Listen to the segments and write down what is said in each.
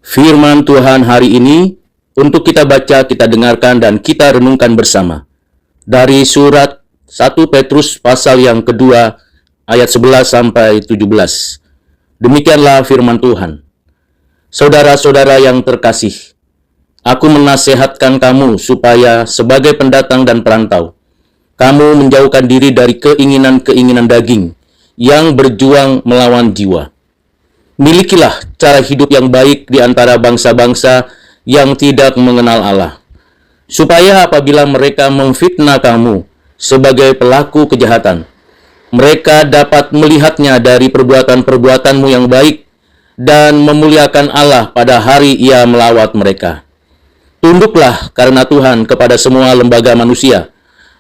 Firman Tuhan hari ini untuk kita baca, kita dengarkan, dan kita renungkan bersama. Dari surat 1 Petrus pasal yang kedua ayat 11 sampai 17. Demikianlah firman Tuhan. Saudara-saudara yang terkasih, aku menasehatkan kamu supaya sebagai pendatang dan perantau, kamu menjauhkan diri dari keinginan-keinginan daging yang berjuang melawan jiwa. Milikilah cara hidup yang baik di antara bangsa-bangsa yang tidak mengenal Allah, supaya apabila mereka memfitnah kamu sebagai pelaku kejahatan, mereka dapat melihatnya dari perbuatan-perbuatanmu yang baik dan memuliakan Allah pada hari Ia melawat mereka. Tunduklah karena Tuhan kepada semua lembaga manusia,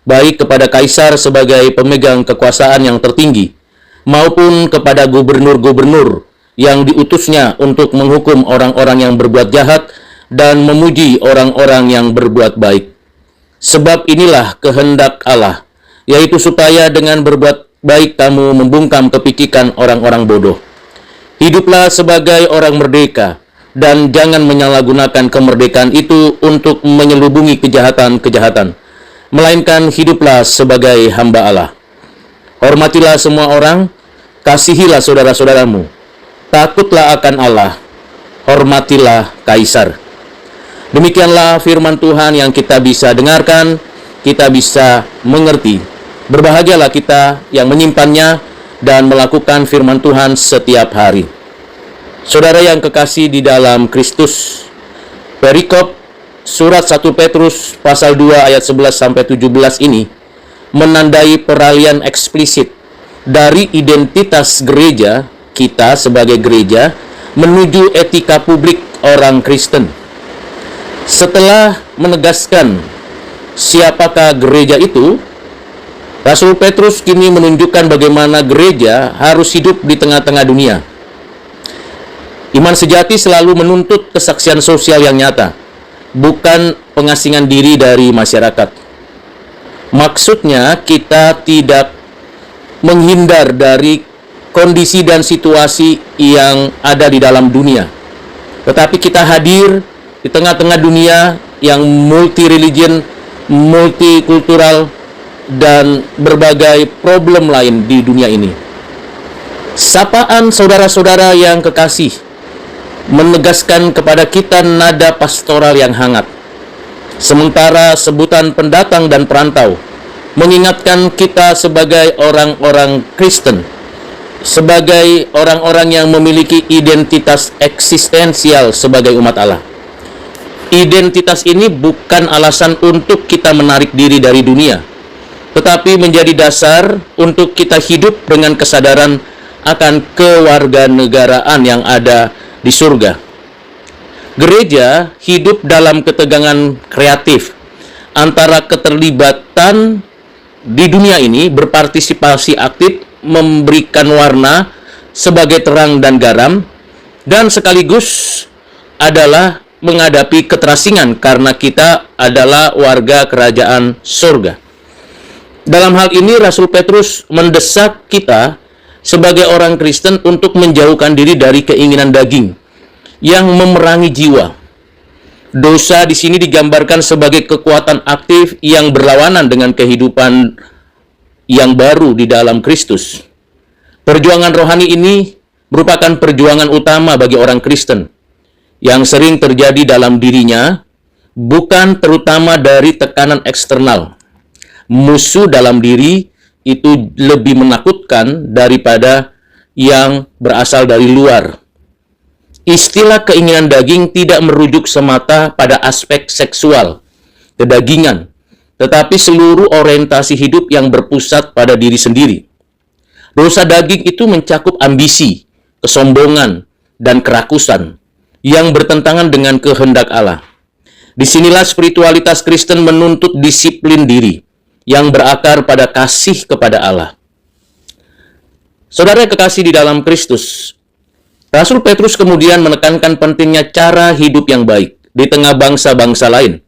baik kepada kaisar sebagai pemegang kekuasaan yang tertinggi, maupun kepada gubernur-gubernur yang diutusnya untuk menghukum orang-orang yang berbuat jahat dan memuji orang-orang yang berbuat baik. Sebab inilah kehendak Allah, yaitu supaya dengan berbuat baik kamu membungkam kepikiran orang-orang bodoh. Hiduplah sebagai orang merdeka, dan jangan menyalahgunakan kemerdekaan itu untuk menyelubungi kejahatan-kejahatan, melainkan hiduplah sebagai hamba Allah. Hormatilah semua orang, kasihilah saudara-saudaramu, takutlah akan Allah, hormatilah kaisar. Demikianlah firman Tuhan yang kita bisa dengarkan, kita bisa mengerti. Berbahagialah kita yang menyimpannya dan melakukan firman Tuhan setiap hari. Saudara yang kekasih di dalam Kristus, perikop surat 1 Petrus pasal 2 ayat 11 sampai 17 ini menandai peralihan eksplisit dari identitas gereja kita sebagai gereja menuju etika publik orang Kristen. Setelah menegaskan siapakah gereja itu, Rasul Petrus kini menunjukkan bagaimana gereja harus hidup di tengah-tengah dunia. Iman sejati selalu menuntut kesaksian sosial yang nyata, bukan pengasingan diri dari masyarakat. Maksudnya, kita tidak menghindar dari kondisi dan situasi yang ada di dalam dunia, tetapi kita hadir di tengah-tengah dunia yang multi-religion, multikultural, dan berbagai problem lain di dunia ini. Sapaan saudara-saudara yang kekasih menegaskan kepada kita nada pastoral yang hangat, sementara sebutan pendatang dan perantau mengingatkan kita sebagai orang-orang Kristen, sebagai orang-orang yang memiliki identitas eksistensial sebagai umat Allah. Identitas ini bukan alasan untuk kita menarik diri dari dunia, tetapi menjadi dasar untuk kita hidup dengan kesadaran akan kewarganegaraan yang ada di surga. Gereja hidup dalam ketegangan kreatif antara keterlibatan di dunia ini, berpartisipasi aktif, memberikan warna sebagai terang dan garam, dan sekaligus adalah menghadapi keterasingan karena kita adalah warga kerajaan surga. Dalam hal ini, Rasul Petrus mendesak kita sebagai orang Kristen untuk menjauhkan diri dari keinginan daging yang memerangi jiwa. Dosa di sini digambarkan sebagai kekuatan aktif yang berlawanan dengan kehidupan yang baru di dalam Kristus. Perjuangan rohani ini merupakan perjuangan utama bagi orang Kristen yang sering terjadi dalam dirinya, bukan terutama dari tekanan eksternal. Musuh dalam diri itu lebih menakutkan daripada yang berasal dari luar. Istilah keinginan daging tidak merujuk semata pada aspek seksual, kedagingan, tetapi seluruh orientasi hidup yang berpusat pada diri sendiri. Dosa daging itu mencakup ambisi, kesombongan, dan kerakusan yang bertentangan dengan kehendak Allah. Disinilah spiritualitas Kristen menuntut disiplin diri yang berakar pada kasih kepada Allah. Saudara yang kekasih di dalam Kristus, Rasul Petrus kemudian menekankan pentingnya cara hidup yang baik di tengah bangsa-bangsa lain.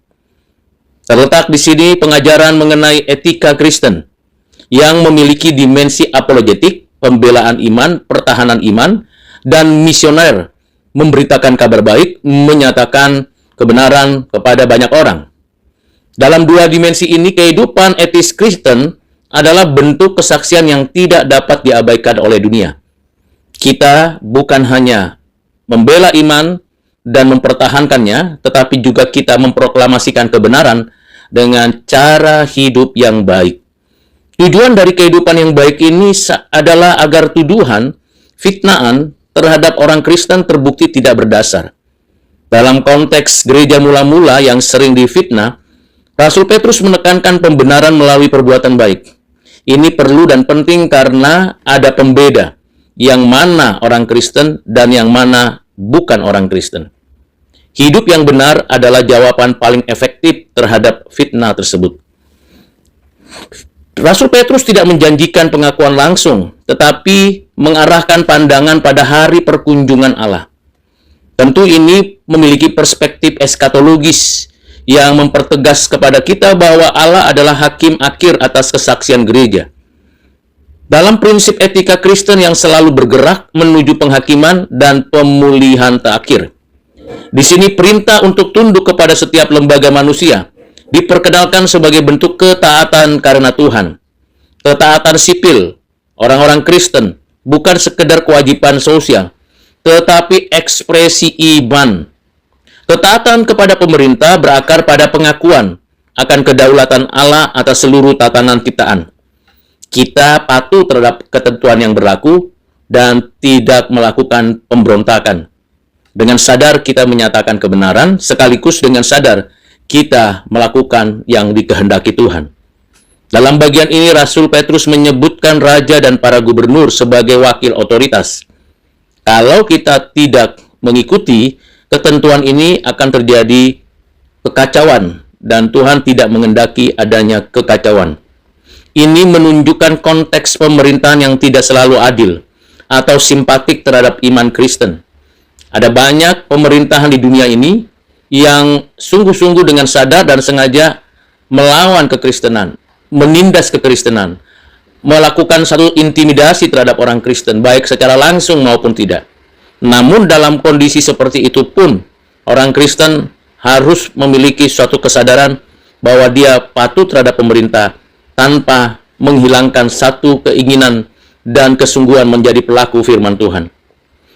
Terletak di sini pengajaran mengenai etika Kristen yang memiliki dimensi apologetik, pembelaan iman, pertahanan iman, dan misioner memberitakan kabar baik, menyatakan kebenaran kepada banyak orang. Dalam dua dimensi ini, kehidupan etis Kristen adalah bentuk kesaksian yang tidak dapat diabaikan oleh dunia. Kita bukan hanya membela iman dan mempertahankannya, tetapi juga kita memproklamasikan kebenaran dengan cara hidup yang baik. Tujuan dari kehidupan yang baik ini adalah agar tuduhan, fitnaan terhadap orang Kristen terbukti tidak berdasar. Dalam konteks gereja mula-mula yang sering difitnah, Rasul Petrus menekankan pembenaran melalui perbuatan baik. Ini perlu dan penting karena ada pembeda yang mana orang Kristen dan yang mana bukan orang Kristen. Hidup yang benar adalah jawaban paling efektif terhadap fitnah tersebut. Rasul Petrus tidak menjanjikan pengakuan langsung, tetapi mengarahkan pandangan pada hari perkunjungan Allah. Tentu ini memiliki perspektif eskatologis yang mempertegas kepada kita bahwa Allah adalah hakim akhir atas kesaksian gereja. Dalam prinsip etika Kristen yang selalu bergerak menuju penghakiman dan pemulihan terakhir. Di sini perintah untuk tunduk kepada setiap lembaga manusia diperkenalkan sebagai bentuk ketaatan karena Tuhan. Ketaatan sipil orang-orang Kristen bukan sekedar kewajiban sosial, tetapi ekspresi iman. Ketaatan kepada pemerintah berakar pada pengakuan akan kedaulatan Allah atas seluruh tatanan ciptaan. Kita patuh terhadap ketentuan yang berlaku dan tidak melakukan pemberontakan. Dengan sadar kita menyatakan kebenaran, sekaligus dengan sadar kita melakukan yang dikehendaki Tuhan. Dalam bagian ini, Rasul Petrus menyebutkan raja dan para gubernur sebagai wakil otoritas. Kalau kita tidak mengikuti ketentuan ini, akan terjadi kekacauan, dan Tuhan tidak mengendaki adanya kekacauan. Ini menunjukkan konteks pemerintahan yang tidak selalu adil atau simpatik terhadap iman Kristen. Ada banyak pemerintahan di dunia ini yang sungguh-sungguh dengan sadar dan sengaja melawan kekristenan, menindas kekristenan, melakukan satu intimidasi terhadap orang Kristen, baik secara langsung maupun tidak. Namun dalam kondisi seperti itu pun, orang Kristen harus memiliki suatu kesadaran bahwa dia patuh terhadap pemerintah tanpa menghilangkan satu keinginan dan kesungguhan menjadi pelaku firman Tuhan.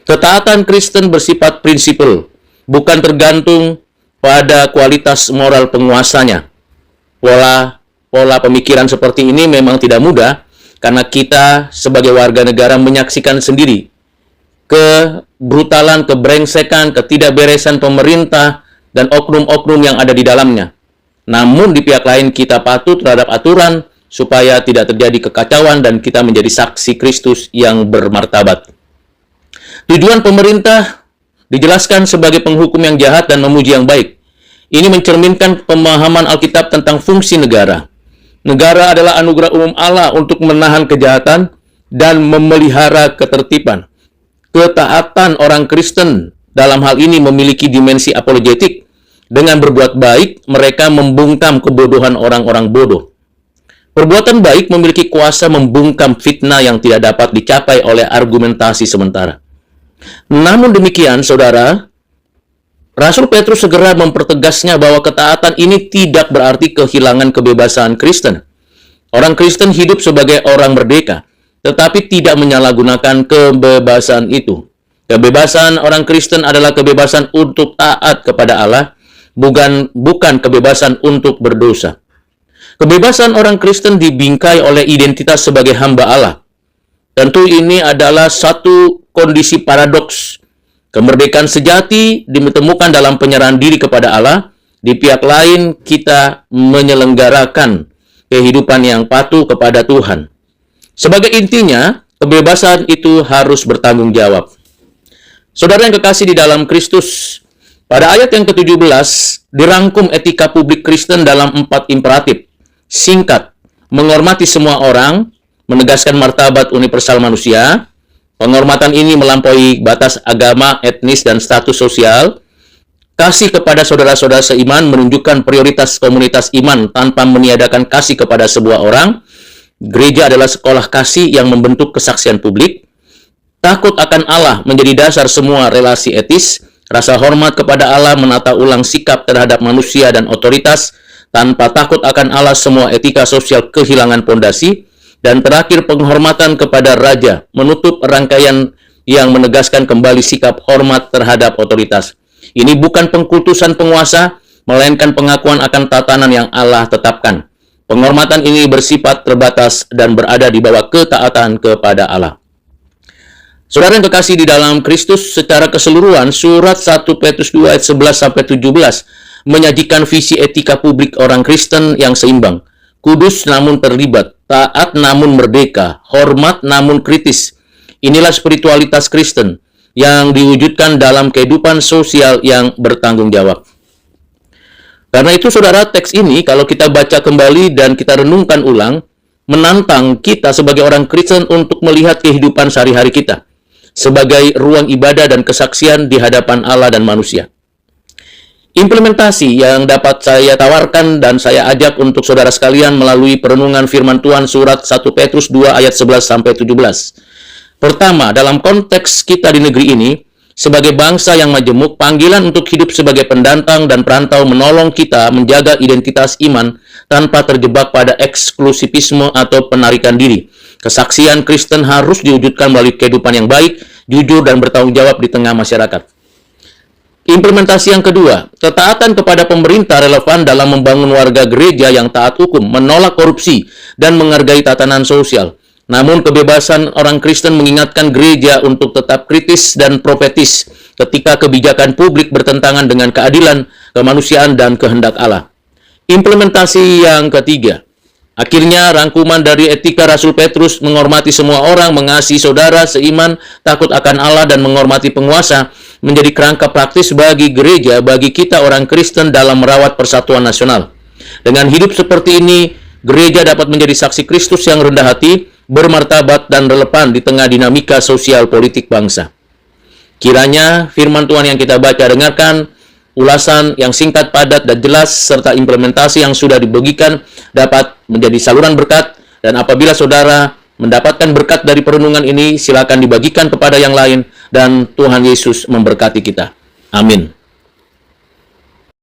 Ketaatan Kristen bersifat prinsipal, bukan tergantung pada kualitas moral penguasanya. Pola pemikiran seperti ini memang tidak mudah, karena kita sebagai warga negara menyaksikan sendiri kebrutalan, kebrengsekan, ketidakberesan pemerintah, dan oknum-oknum yang ada di dalamnya. Namun di pihak lain kita patuh terhadap aturan supaya tidak terjadi kekacauan dan kita menjadi saksi Kristus yang bermartabat. Tujuan pemerintah dijelaskan sebagai penghukum yang jahat dan memuji yang baik. Ini mencerminkan pemahaman Alkitab tentang fungsi negara. Negara adalah anugerah umum Allah untuk menahan kejahatan dan memelihara ketertiban. Ketaatan orang Kristen dalam hal ini memiliki dimensi apologetik. Dengan berbuat baik, mereka membungkam kebodohan orang-orang bodoh. Perbuatan baik memiliki kuasa membungkam fitnah yang tidak dapat dicapai oleh argumentasi sementara. Namun demikian, saudara, Rasul Petrus segera mempertegasnya bahwa ketaatan ini tidak berarti kehilangan kebebasan Kristen. Orang Kristen hidup sebagai orang merdeka, tetapi tidak menyalahgunakan kebebasan itu. Kebebasan orang Kristen adalah kebebasan untuk taat kepada Allah, bukan kebebasan untuk berdosa. Kebebasan orang Kristen dibingkai oleh identitas sebagai hamba Allah. Tentu ini adalah satu kondisi paradoks. Kemerdekaan sejati ditemukan dalam penyerahan diri kepada Allah. Di pihak lain, kita menyelenggarakan kehidupan yang patuh kepada Tuhan. Sebagai intinya, kebebasan itu harus bertanggung jawab. Saudara yang kekasih di dalam Kristus, pada ayat yang ke-17, dirangkum etika publik Kristen dalam 4 imperatif. Singkat, menghormati semua orang, menegaskan martabat universal manusia. Penghormatan ini melampaui batas agama, etnis, dan status sosial. Kasih kepada saudara-saudara seiman menunjukkan prioritas komunitas iman tanpa meniadakan kasih kepada sebuah orang. Gereja adalah sekolah kasih yang membentuk kesaksian publik. Takut akan Allah menjadi dasar semua relasi etis. Rasa hormat kepada Allah menata ulang sikap terhadap manusia dan otoritas. Tanpa takut akan Allah, semua etika sosial kehilangan pondasi. Dan terakhir, penghormatan kepada raja menutup rangkaian yang menegaskan kembali sikap hormat terhadap otoritas. Ini bukan pengkultusan penguasa, melainkan pengakuan akan tatanan yang Allah tetapkan. Penghormatan ini bersifat terbatas dan berada di bawah ketaatan kepada Allah. Saudara yang kekasih di dalam Kristus, secara keseluruhan surat 1 Petrus 2 ayat 11-17 menyajikan visi etika publik orang Kristen yang seimbang. Kudus namun terlibat, taat namun merdeka, hormat namun kritis. Inilah spiritualitas Kristen yang diwujudkan dalam kehidupan sosial yang bertanggung jawab. Karena itu saudara, teks ini kalau kita baca kembali dan kita renungkan ulang, menantang kita sebagai orang Kristen untuk melihat kehidupan sehari-hari kita sebagai ruang ibadah dan kesaksian di hadapan Allah dan manusia. Implementasi yang dapat saya tawarkan dan saya ajak untuk saudara sekalian melalui perenungan firman Tuhan surat 1 Petrus 2 ayat 11-17. Pertama, dalam konteks kita di negeri ini, sebagai bangsa yang majemuk, panggilan untuk hidup sebagai pendatang dan perantau menolong kita menjaga identitas iman tanpa terjebak pada eksklusivisme atau penarikan diri. Kesaksian Kristen harus diwujudkan melalui kehidupan yang baik, jujur, dan bertanggung jawab di tengah masyarakat. Implementasi yang kedua, ketaatan kepada pemerintah relevan dalam membangun warga gereja yang taat hukum, menolak korupsi, dan menghargai tatanan sosial. Namun kebebasan orang Kristen mengingatkan gereja untuk tetap kritis dan profetis ketika kebijakan publik bertentangan dengan keadilan, kemanusiaan, dan kehendak Allah. Implementasi yang ketiga, akhirnya rangkuman dari etika Rasul Petrus menghormati semua orang, mengasihi saudara seiman, takut akan Allah, dan menghormati penguasa menjadi kerangka praktis bagi gereja, bagi kita orang Kristen dalam merawat persatuan nasional. Dengan hidup seperti ini, gereja dapat menjadi saksi Kristus yang rendah hati, bermartabat, dan relevan di tengah dinamika sosial politik bangsa. Kiranya firman Tuhan yang kita baca dengarkan, ulasan yang singkat, padat, dan jelas, serta implementasi yang sudah dibagikan dapat menjadi saluran berkat. Dan apabila saudara mendapatkan berkat dari perenungan ini, silakan dibagikan kepada yang lain, dan Tuhan Yesus memberkati kita. Amin.